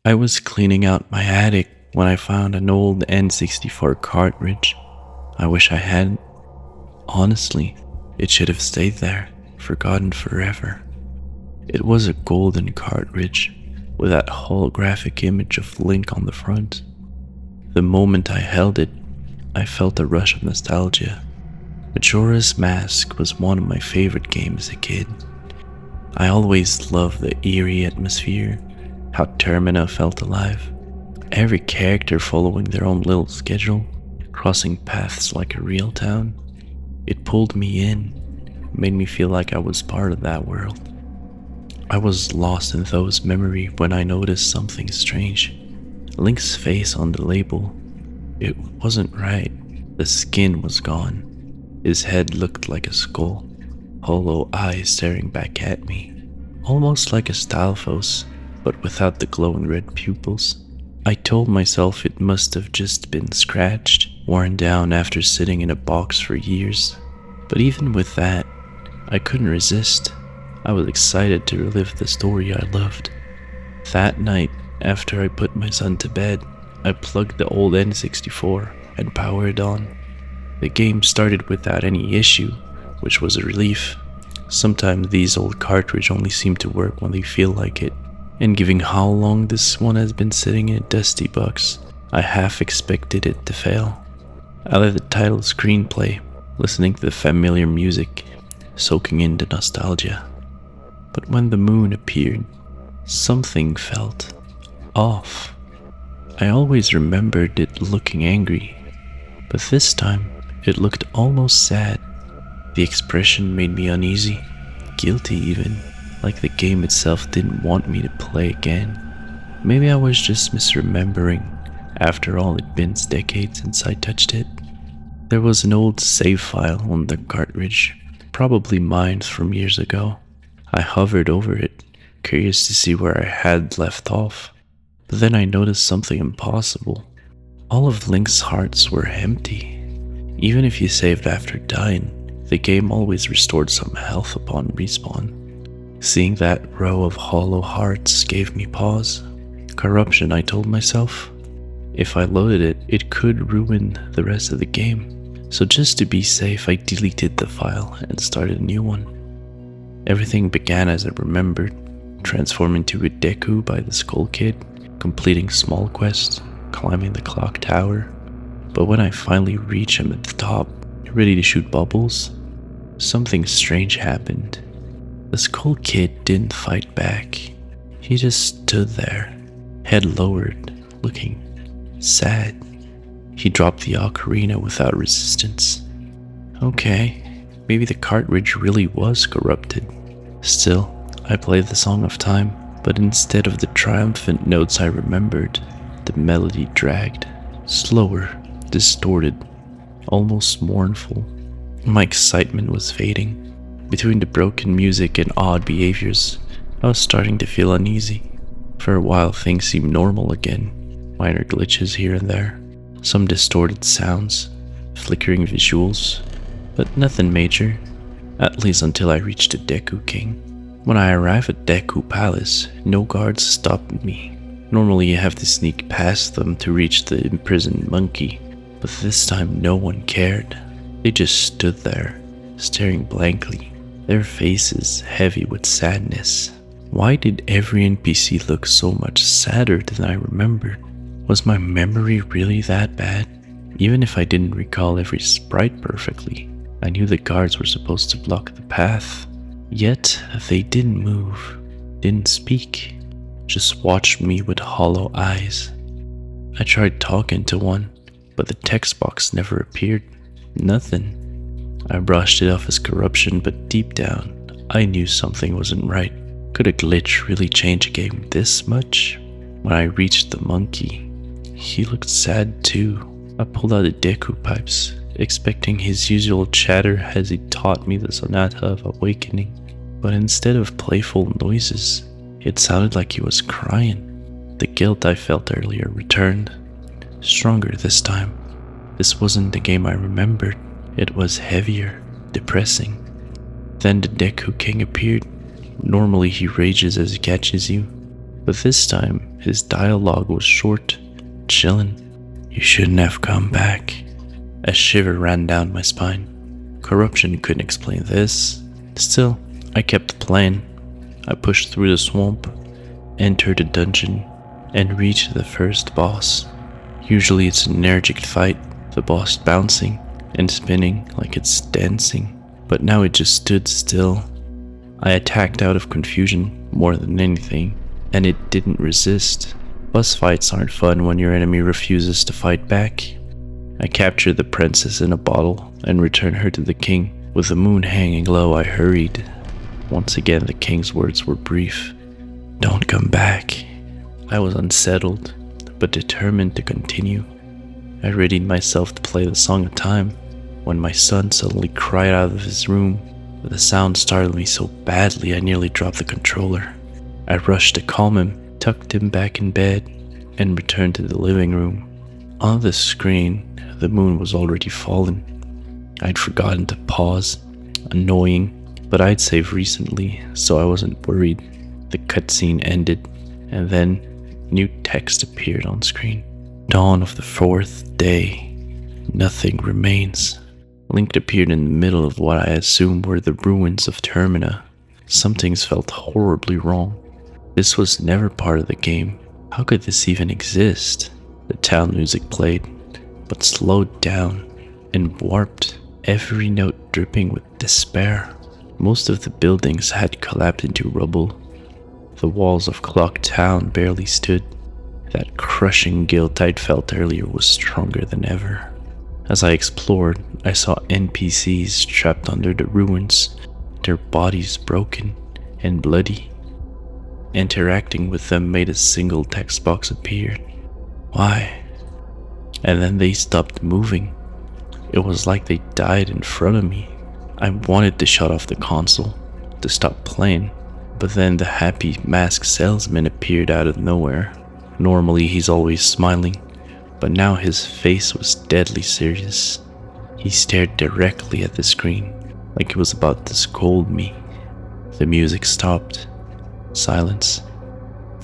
I was cleaning out my attic when I found an old N64 cartridge. I wish I hadn't. Honestly, it should have stayed there, forgotten forever. It was a golden cartridge with that holographic image of Link on the front. The moment I held it, I felt a rush of nostalgia. Majora's Mask was one of my favorite games as a kid. I always loved the eerie atmosphere, how Termina felt alive. Every character following their own little schedule, crossing paths like a real town. It pulled me in, made me feel like I was part of that world. I was lost in those memories when I noticed something strange. Link's face on the label. It wasn't right. The skin was gone. His head looked like a skull, hollow eyes staring back at me, almost like a Stalfos, but without the glowing red pupils. I told myself it must have just been scratched, worn down after sitting in a box for years. But even with that, I couldn't resist. I was excited to relive the story I loved. That night, after I put my son to bed, I plugged the old N64 and powered on. The game started without any issue, which was a relief. Sometimes these old cartridges only seem to work when they feel like it. And given how long this one has been sitting in a dusty box, I half expected it to fail. I let the title screen play, listening to the familiar music, soaking in the nostalgia. But when the moon appeared, something felt off. I always remembered it looking angry, but this time it looked almost sad. The expression made me uneasy, guilty even, like the game itself didn't want me to play again. Maybe I was just misremembering. After all, it'd been decades since I touched it. There was an old save file on the cartridge, probably mine from years ago. I hovered over it, curious to see where I had left off. But then I noticed something impossible. All of Link's hearts were empty. Even if you saved after dying, the game always restored some health upon respawn. Seeing that row of hollow hearts gave me pause. Corruption, I told myself. If I loaded it, it could ruin the rest of the game. So just to be safe, I deleted the file and started a new one. Everything began as I remembered, transforming to a Deku by the Skull Kid, completing small quests, climbing the clock tower. But when I finally reached him at the top, ready to shoot bubbles, something strange happened. The Skull Kid didn't fight back. He just stood there, head lowered, looking sad. He dropped the ocarina without resistance. Okay, maybe the cartridge really was corrupted. Still, I played the Song of Time, but instead of the triumphant notes I remembered, the melody dragged, slower, distorted, almost mournful. My excitement was fading. Between the broken music and odd behaviors, I was starting to feel uneasy. For a while things seemed normal again, minor glitches here and there, some distorted sounds, flickering visuals, but nothing major, at least until I reached the Deku King. When I arrived at Deku Palace, no guards stopped me. Normally you have to sneak past them to reach the imprisoned monkey, but this time no one cared. They just stood there, staring blankly, their faces heavy with sadness. Why did every NPC look so much sadder than I remembered? Was my memory really that bad? Even if I didn't recall every sprite perfectly, I knew the guards were supposed to block the path. Yet they didn't move, didn't speak, just watched me with hollow eyes. I tried talking to one, but the text box never appeared. Nothing. I brushed it off as corruption, but deep down, I knew something wasn't right. Could a glitch really change a game this much? When I reached the monkey, he looked sad too. I pulled out the Deku pipes, expecting his usual chatter as he taught me the Sonata of Awakening. But instead of playful noises, it sounded like he was crying. The guilt I felt earlier returned, stronger this time. This wasn't the game I remembered. It was heavier, depressing. Then the Deku King appeared. Normally he rages as he catches you. But this time, his dialogue was short, chillin'. You shouldn't have come back. A shiver ran down my spine. Corruption couldn't explain this. Still, I kept playing. I pushed through the swamp, entered a dungeon, and reached the first boss. Usually it's an energetic fight, the boss bouncing and spinning like it's dancing, but now it just stood still. I attacked out of confusion more than anything, and it didn't resist. Boss fights aren't fun when your enemy refuses to fight back. I captured the princess in a bottle and returned her to the king. With the moon hanging low, I hurried. Once again, the king's words were brief. Don't come back. I was unsettled, but determined to continue. I readied myself to play the song of time when my son suddenly cried out of his room. The sound startled me so badly I nearly dropped the controller. I rushed to calm him, tucked him back in bed, and returned to the living room. On the screen, the moon was already fallen. I'd forgotten to pause. Annoying, but I'd saved recently, so I wasn't worried. The cutscene ended, and then new text appeared on screen. Dawn of the fourth day. Nothing remains. Link appeared in the middle of what I assumed were the ruins of Termina. Some things felt horribly wrong. This was never part of the game. How could this even exist? The town music played, but slowed down and warped, every note dripping with despair. Most of the buildings had collapsed into rubble. The walls of Clock Town barely stood. That crushing guilt I'd felt earlier was stronger than ever. As I explored, I saw NPCs trapped under the ruins, their bodies broken and bloody. Interacting with them made a single text box appear. Why? And then they stopped moving. It was like they died in front of me. I wanted to shut off the console, to stop playing, but then the happy masked salesman appeared out of nowhere. Normally he's always smiling, but now his face was deadly serious. He stared directly at the screen, like he was about to scold me. The music stopped. Silence.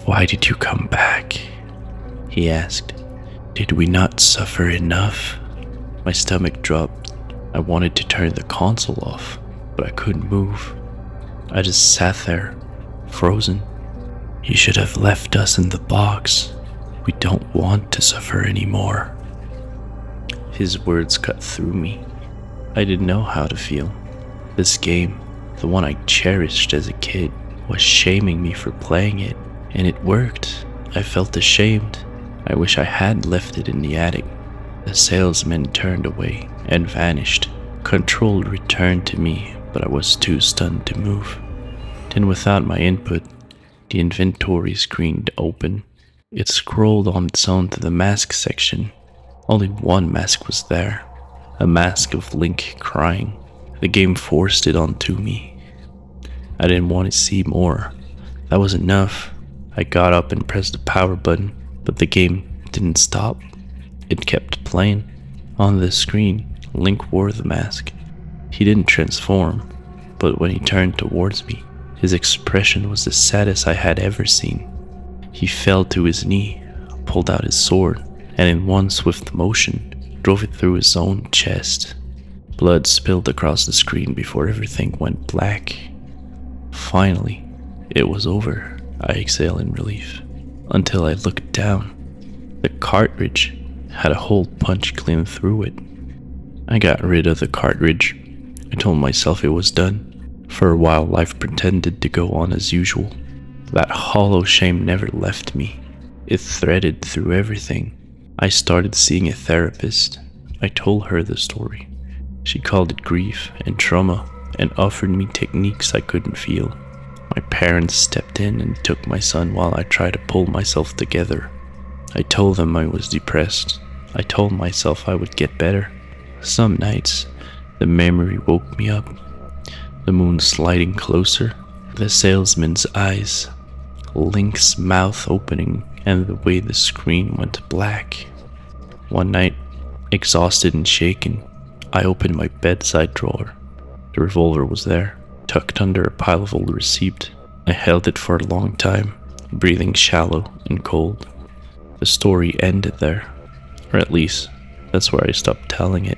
Why did you come back? He asked. Did we not suffer enough? My stomach dropped. I wanted to turn the console off, but I couldn't move. I just sat there, frozen. You should have left us in the box. We don't want to suffer anymore. His words cut through me. I didn't know how to feel. This game, the one I cherished as a kid, was shaming me for playing it, and it worked. I felt ashamed. I wish I had left it in the attic. The salesman turned away and vanished. Control returned to me, but I was too stunned to move. Then without my input, the inventory screen opened. It scrolled on its own to the mask section. Only one mask was there. A mask of Link crying. The game forced it onto me. I didn't want to see more. That was enough. I got up and pressed the power button, but the game didn't stop. It kept playing. On the screen, Link wore the mask. He didn't transform, but when he turned towards me, his expression was the saddest I had ever seen. He fell to his knee, pulled out his sword, and in one swift motion, drove it through his own chest. Blood spilled across the screen before everything went black. Finally, it was over. I exhaled in relief, until I looked down. The cartridge had a hole punched clean through it. I got rid of the cartridge. I told myself it was done. For a while, life pretended to go on as usual. That hollow shame never left me. It threaded through everything. I started seeing a therapist. I told her the story. She called it grief and trauma and offered me techniques I couldn't feel. My parents stepped in and took my son while I tried to pull myself together. I told them I was depressed. I told myself I would get better. Some nights, the memory woke me up. The moon sliding closer, the salesman's eyes, Link's mouth opening, and the way the screen went black. One night, exhausted and shaken, I opened my bedside drawer. The revolver was there, tucked under a pile of old receipts. I held it for a long time, breathing shallow and cold. The story ended there, or at least that's where I stopped telling it.